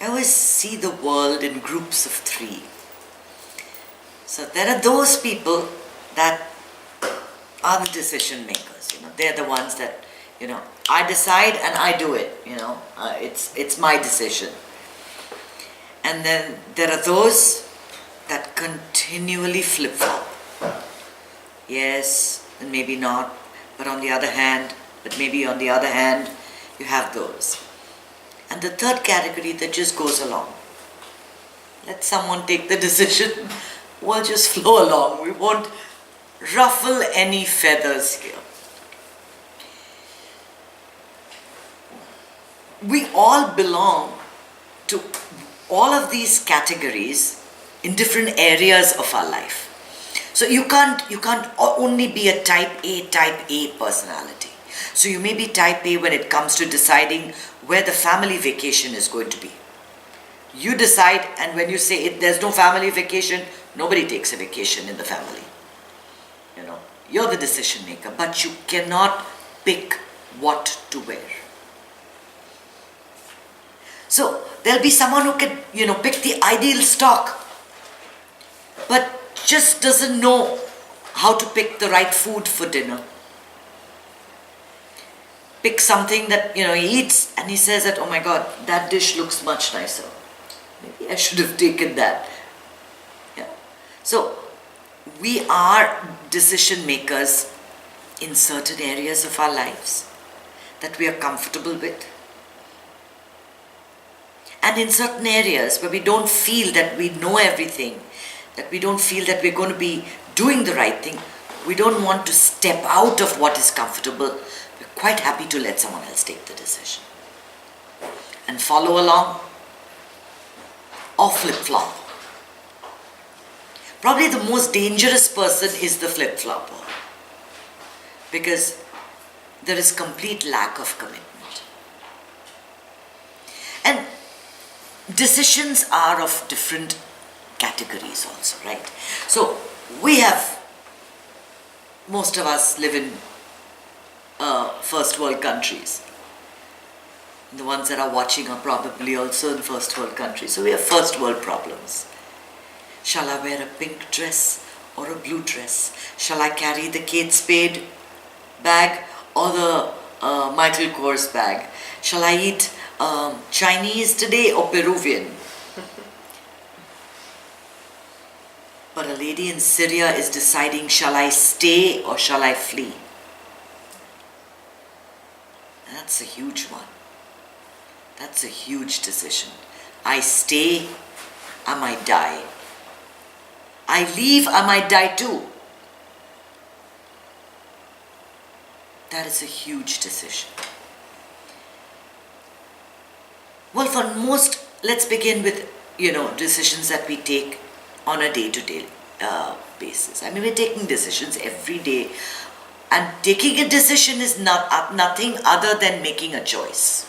I always see the world in groups of three. So there are those people that are the decision makers. They're the ones that, I decide and I do it. It's my decision. And then there are those that continually flip-flop. Yes, and maybe not, but on the other hand, you have those. And the third category that just goes along. Let someone take the decision, we'll just flow along. We won't ruffle any feathers here. We all belong to all of these categories in different areas of our life. So you can't only be a type A personality. So you may be type A when it comes to deciding where the family vacation is going to be. You decide, and when you say there's no family vacation, nobody takes a vacation in the family. You're the decision maker, but you cannot pick what to wear. So there'll be someone who can, pick the ideal stock, but just doesn't know how to pick the right food for dinner. Pick something that, he eats and he says that, oh my God, that dish looks much nicer. Maybe I should have taken that. Yeah. So we are decision makers in certain areas of our lives that we are comfortable with. And in certain areas where we don't feel that we know everything, that we don't feel that we're going to be doing the right thing, we don't want to step out of what is comfortable. We're quite happy to let someone else take the decision and follow along or flip-flop. Probably the most dangerous person is the flip-flopper, because there is complete lack of commitment. And decisions are of different categories also, right? So most of us live in first world countries. The ones that are watching are probably also in first world countries. So we have first world problems. Shall I wear a pink dress or a blue dress? Shall I carry the Kate Spade bag or the Michael Kors bag? Shall I eat Chinese today or Peruvian? But a lady in Syria is deciding, shall I stay or shall I flee? That's a huge one. That's a huge decision. I stay, I might die. I leave, I might die too. That is a huge decision. Well, for most, let's begin with, decisions that we take on a day-to-day basis. We're taking decisions every day. And taking a decision is nothing other than making a choice.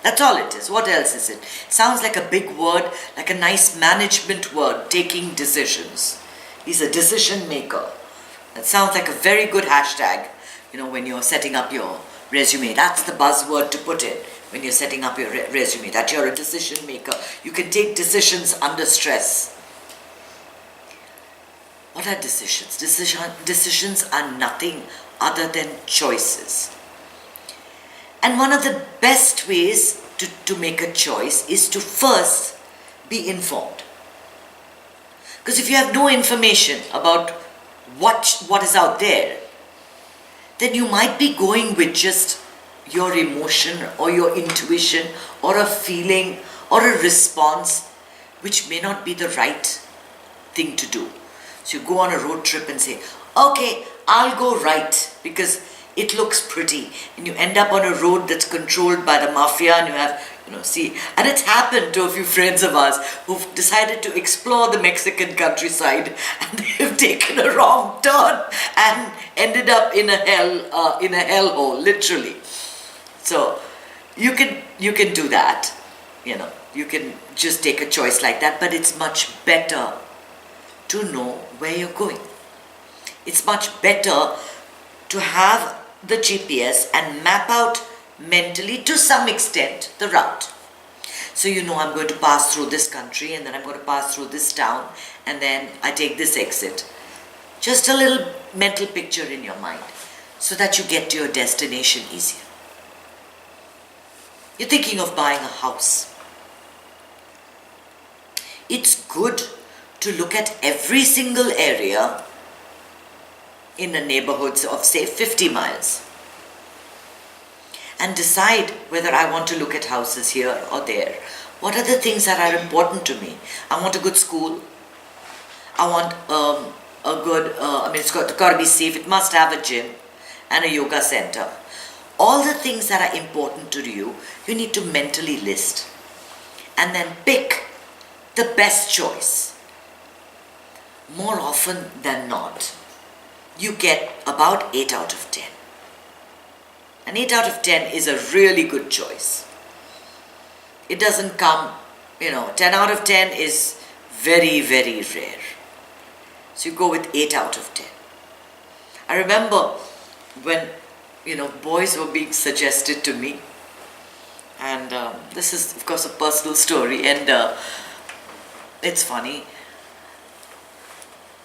That's all it is. What else is it? Sounds like a big word, like a nice management word, taking decisions. He's a decision maker. That sounds like a very good hashtag, when you're setting up your resume. That's the buzzword to put in when you're setting up your resume, that you're a decision maker. You can take decisions under stress. What are decisions? Decisions are nothing other than choices. And one of the best ways to make a choice is to first be informed. Because if you have no information about what is out there, then you might be going with just your emotion or your intuition or a feeling or a response which may not be the right thing to do. So you go on a road trip and say, okay, I'll go right because it looks pretty, and you end up on a road that's controlled by the mafia, and you have, and it's happened to a few friends of ours who've decided to explore the Mexican countryside, and they've taken a wrong turn and ended up in a hellhole, literally. So you can do that, you can just take a choice like that, but it's much better to know where you're going. It's much better to have the GPS and map out mentally, to some extent, the route. So you know I'm going to pass through this country and then I'm going to pass through this town and then I take this exit. Just a little mental picture in your mind so that you get to your destination easier. You're thinking of buying a house. It's good to look at every single area in a neighborhood of say 50 miles and decide whether I want to look at houses here or there. What are the things that are important to me? I want a good school. I want a good, it's got to be safe. It must have a gym and a yoga center. All the things that are important to you, you need to mentally list and then pick the best choice. More often than not, you get about 8 out of 10. An 8 out of 10 is a really good choice. It doesn't come, 10 out of 10 is very, very rare. So you go with 8 out of 10. I remember when, boys were being suggested to me. And this is, of course, a personal story. And it's funny.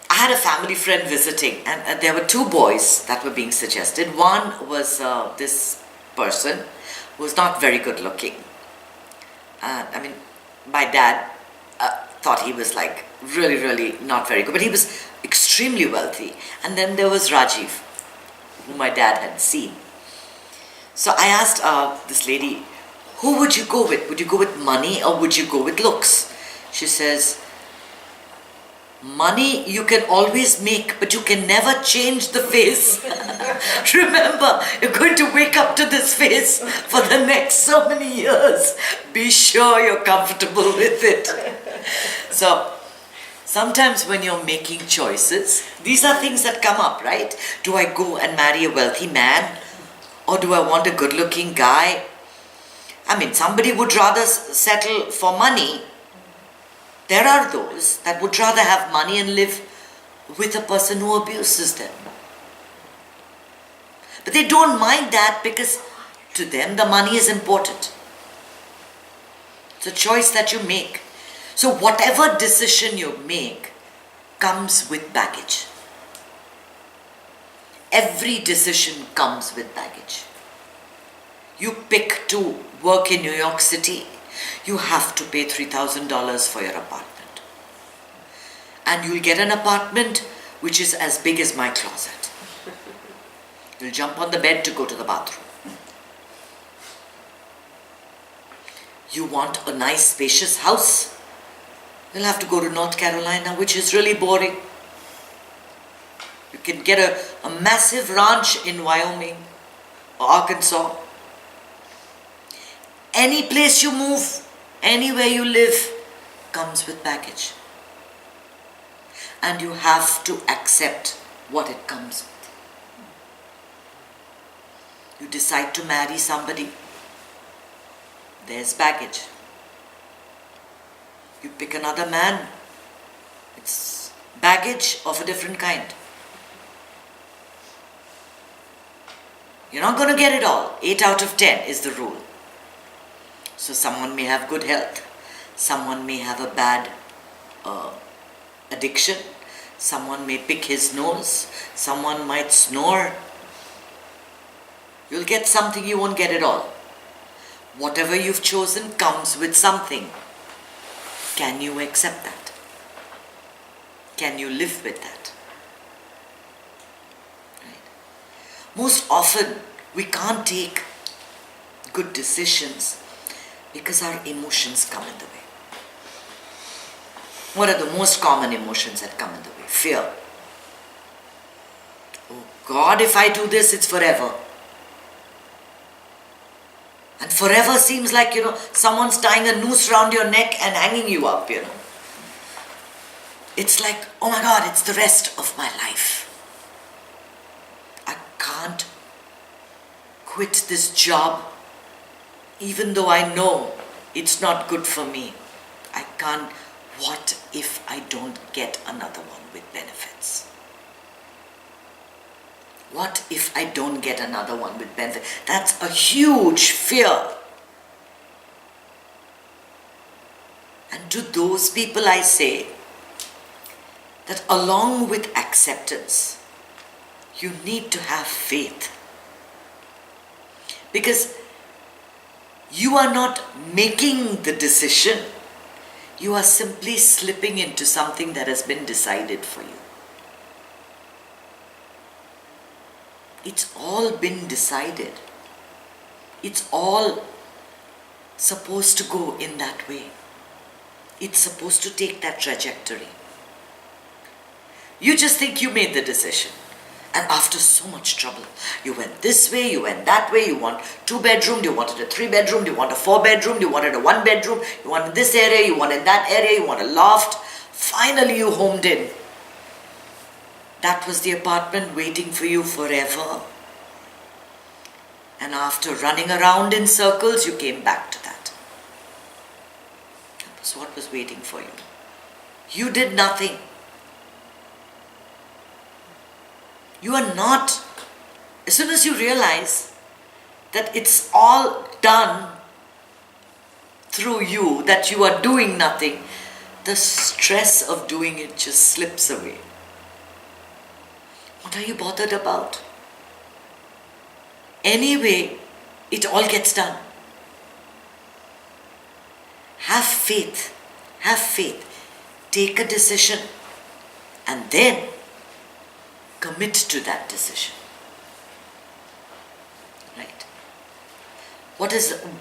I had a family friend visiting, and there were 2 boys that were being suggested. One was this person who was not very good looking. My dad thought he was like really, really not very good, but he was extremely wealthy. And then there was Rajiv, who my dad had seen. So I asked this lady, who would you go with? Would you go with money or would you go with looks? She says, money you can always make, but you can never change the face. Remember, you're going to wake up to this face for the next so many years. Be sure you're comfortable with it. So, sometimes when you're making choices, these are things that come up, right? Do I go and marry a wealthy man? Or do I want a good-looking guy? Somebody would rather settle for money. There are those that would rather have money and live with a person who abuses them. But they don't mind that because to them the money is important. It's a choice that you make. So whatever decision you make comes with baggage. Every decision comes with baggage. You pick to work in New York City, you have to pay $3,000 for your apartment. And you'll get an apartment which is as big as my closet. You'll jump on the bed to go to the bathroom. You want a nice spacious house? You'll have to go to North Carolina, which is really boring. You can get a massive ranch in Wyoming or Arkansas. Any place you move, anywhere you live, comes with baggage. And you have to accept what it comes with. You decide to marry somebody, there's baggage. You pick another man, it's baggage of a different kind. You're not going to get it all. 8 out of 10 is the rule. So someone may have good health, someone may have a bad addiction, someone may pick his nose, someone might snore. You'll get something, you won't get it all. Whatever you've chosen comes with something. Can you accept that? Can you live with that? Right? Most often, we can't take good decisions because our emotions come in the way. What are the most common emotions that come in the way? Fear. Oh God, if I do this, it's forever. And forever seems like, someone's tying a noose around your neck and hanging you up, It's like, oh my God, it's the rest of my life. I can't quit this job even though I know it's not good for me. I can't. What if I don't get another one with benefits? What if I don't get another one with benefits? That's a huge fear. And to those people I say that along with acceptance, you need to have faith. Because you are not making the decision, you are simply slipping into something that has been decided for you. It's all been decided. It's all supposed to go in that way. It's supposed to take that trajectory. You just think you made the decision. And after so much trouble, you went this way, you went that way, you want 2-bedroom, you wanted a 3-bedroom, you want a 4-bedroom, you wanted a 1-bedroom, you wanted this area, you wanted that area, you want a loft. Finally you homed in. That was the apartment waiting for you forever. And after running around in circles, you came back to that. That was what was waiting for you. You did nothing. You are not. As soon as you realize that it's all done through you, that you are doing nothing, the stress of doing it just slips away. What are you bothered about? Anyway, it all gets done. Have faith. Have faith. Take a decision and then commit to that decision. Right?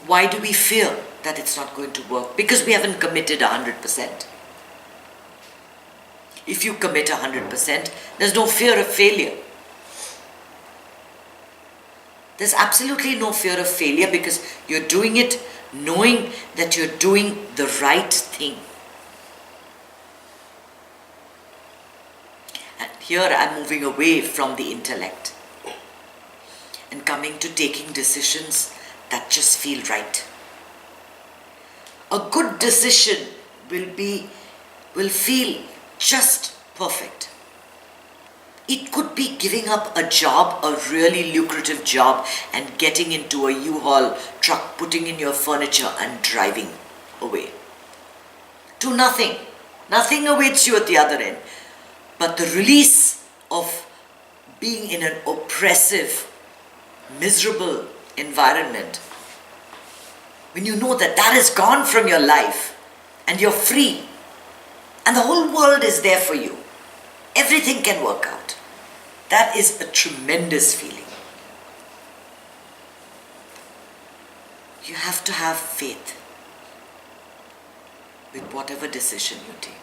Why do we fear that it's not going to work? Because we haven't committed 100%. If you commit 100%, there's no fear of failure. There's absolutely no fear of failure because you're doing it knowing that you're doing the right thing. And here I'm moving away from the intellect and coming to taking decisions that just feel right. A good decision will feel just perfect. It could be giving up a job, a really lucrative job, and getting into a U-Haul truck, putting in your furniture and driving away. To nothing. Nothing awaits you at the other end. But the release of being in an oppressive, miserable environment, when you know that that is gone from your life and you're free and the whole world is there for you, everything can work out. That is a tremendous feeling. You have to have faith with whatever decision you take.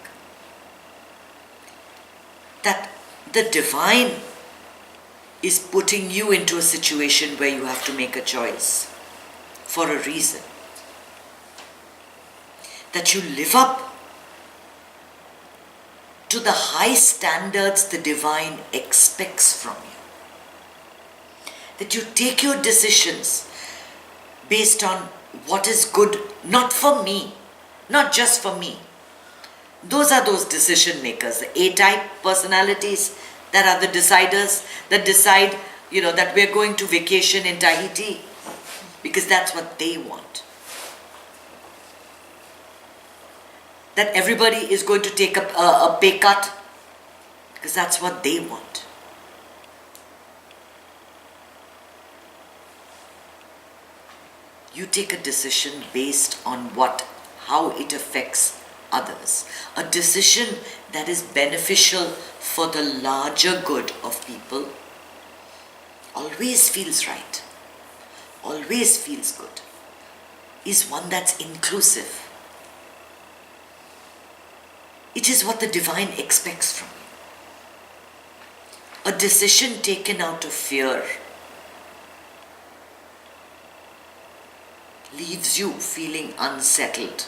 That the divine is putting you into a situation where you have to make a choice for a reason. That you live up to the high standards the divine expects from you. That you take your decisions based on what is good, not for me, not just for me. Those are those decision makers, the A-type personalities that are the deciders, that decide, that we're going to vacation in Tahiti because that's what they want. That everybody is going to take a pay cut because that's what they want. You take a decision based on how it affects others. A decision that is beneficial for the larger good of people always feels right, always feels good, is one that's inclusive. It is what the divine expects from you. A decision taken out of fear leaves you feeling unsettled.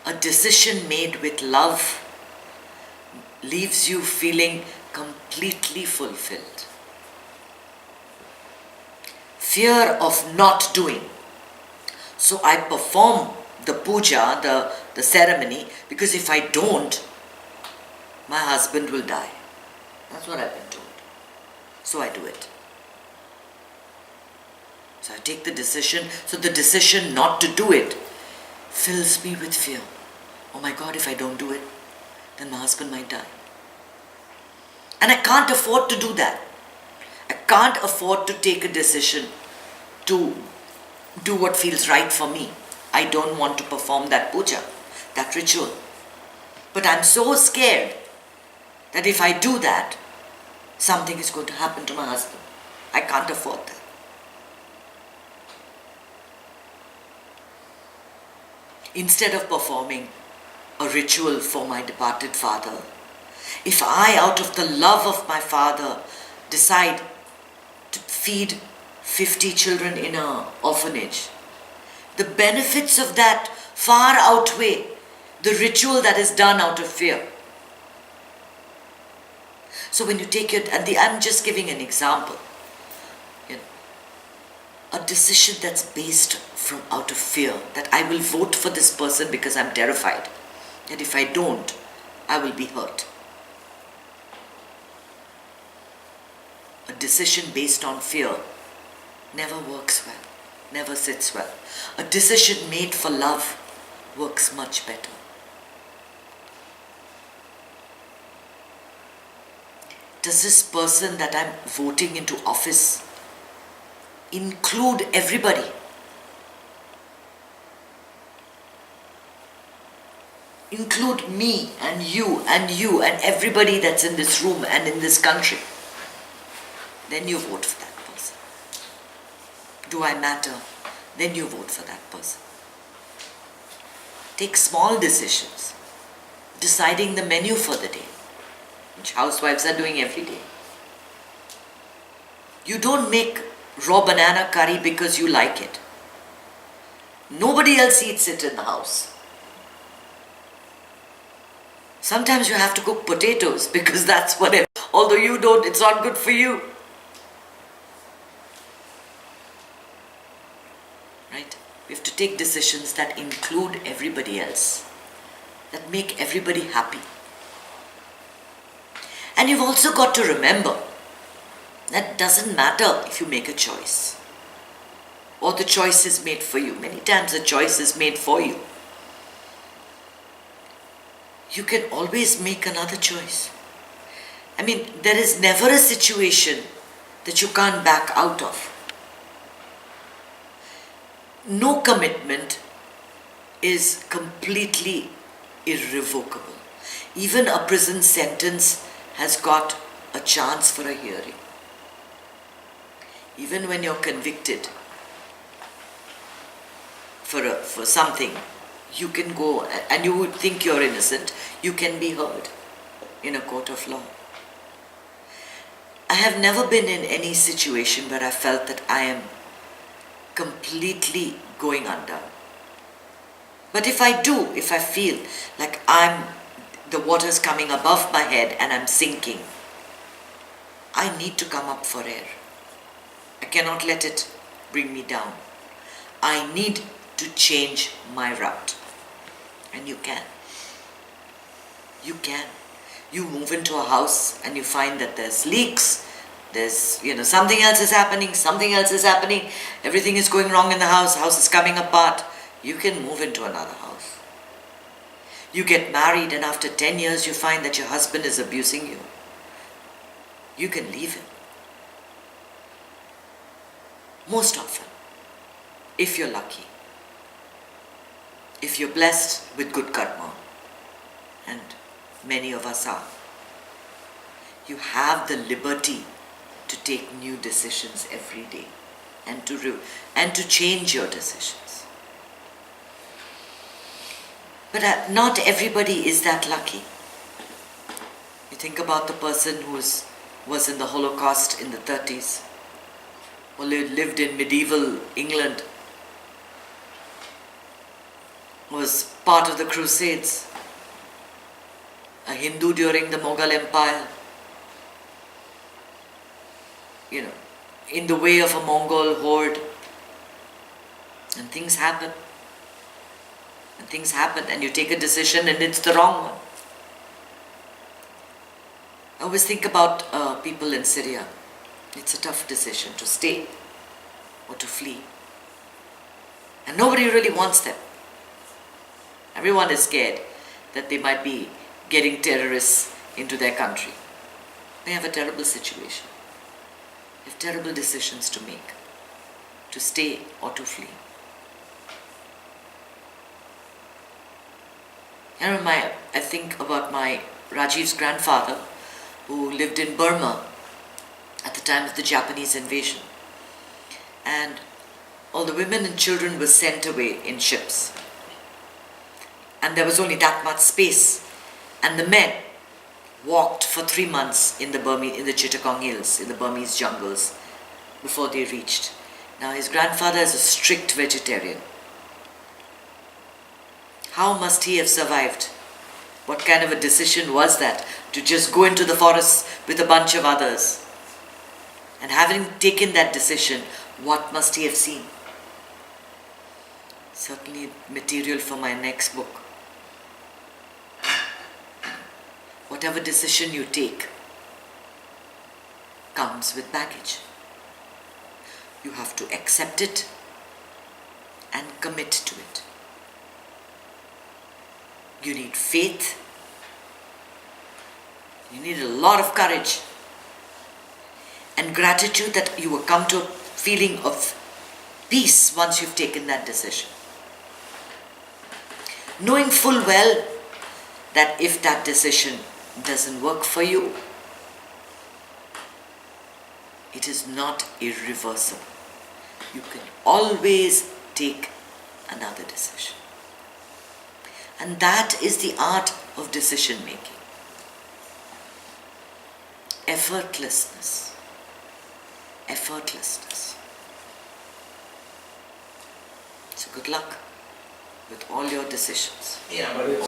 A decision made with love leaves you feeling completely fulfilled. Fear of not doing. So I perform the puja, the ceremony, because if I don't, my husband will die. That's what I've been told. So I do it. So I take the decision. So the decision not to do it fills me with fear. Oh my God, if I don't do it, then my husband might die. And I can't afford to do that. I can't afford to take a decision to do what feels right for me. I don't want to perform that puja, that ritual. But I'm so scared that if I do that, something is going to happen to my husband. I can't afford that. Instead of performing a ritual for my departed father, if I, out of the love of my father, decide to feed 50 children in an orphanage, the benefits of that far outweigh the ritual that is done out of fear. So when you take it, I'm just giving an example, a decision that's based from out of fear, that I will vote for this person because I'm terrified, that if I don't, I will be hurt. A decision based on fear never works well, never sits well. A decision made for love works much better. Does this person that I'm voting into office include everybody? Include me and you and you and everybody that's in this room and in this country. Then you vote for that person. Do I matter? Then you vote for that person. Take small decisions. Deciding the menu for the day, which housewives are doing every day. You don't make raw banana curry because you like it. Nobody else eats it in the house. Sometimes you have to cook potatoes because that's what although you don't, it's not good for you. Right? We have to take decisions that include everybody else, that make everybody happy. And you've also got to remember that it doesn't matter if you make a choice or the choice is made for you. Many times the choice is made for you. You can always make another choice. I mean, there is never a situation that you can't back out of. No commitment is completely irrevocable. Even a prison sentence has got a chance for a hearing. Even when you're convicted for something, you can go and you would think you're innocent, you can be heard in a court of law. I have never been in any situation where I felt that I am completely going under. But if I feel like the water's coming above my head and I'm sinking, I need to come up for air. I cannot let it bring me down. I need to change my route. And you can. You can. You move into a house and you find that there's leaks, there's, something else is happening, everything is going wrong in the house is coming apart. You can move into another house. You get married and after 10 years you find that your husband is abusing you. You can leave him. Most often, if you're lucky, if you're blessed with good karma, and many of us are, you have the liberty to take new decisions every day and to change your decisions. But not everybody is that lucky. You think about the person who was in the Holocaust in the 30s, or lived in medieval England, was part of the Crusades, a Hindu during the Mughal Empire, in the way of a Mongol horde. And things happen. And you take a decision and it's the wrong one. I always think about people in Syria. It's a tough decision to stay or to flee. And nobody really wants them. Everyone is scared that they might be getting terrorists into their country. They have a terrible situation. They have terrible decisions to make, to stay or to flee. I think about my Rajiv's grandfather, who lived in Burma at the time of the Japanese invasion. And all the women and children were sent away in ships. And there was only that much space. And the men walked for 3 months in the Chittagong Hills, in the Burmese jungles, before they reached. Now his grandfather is a strict vegetarian. How must he have survived? What kind of a decision was that, to just go into the forest with a bunch of others? And having taken that decision, what must he have seen? Certainly material for my next book. Whatever decision you take comes with baggage. You have to accept it and commit to it. You need faith. You need a lot of courage and gratitude that you will come to a feeling of peace once you've taken that decision. Knowing full well that if that decision doesn't work for you, it is not irreversible. You can always take another decision. And that is the art of decision making. Effortlessness. Effortlessness. So good luck with all your decisions. Yeah, but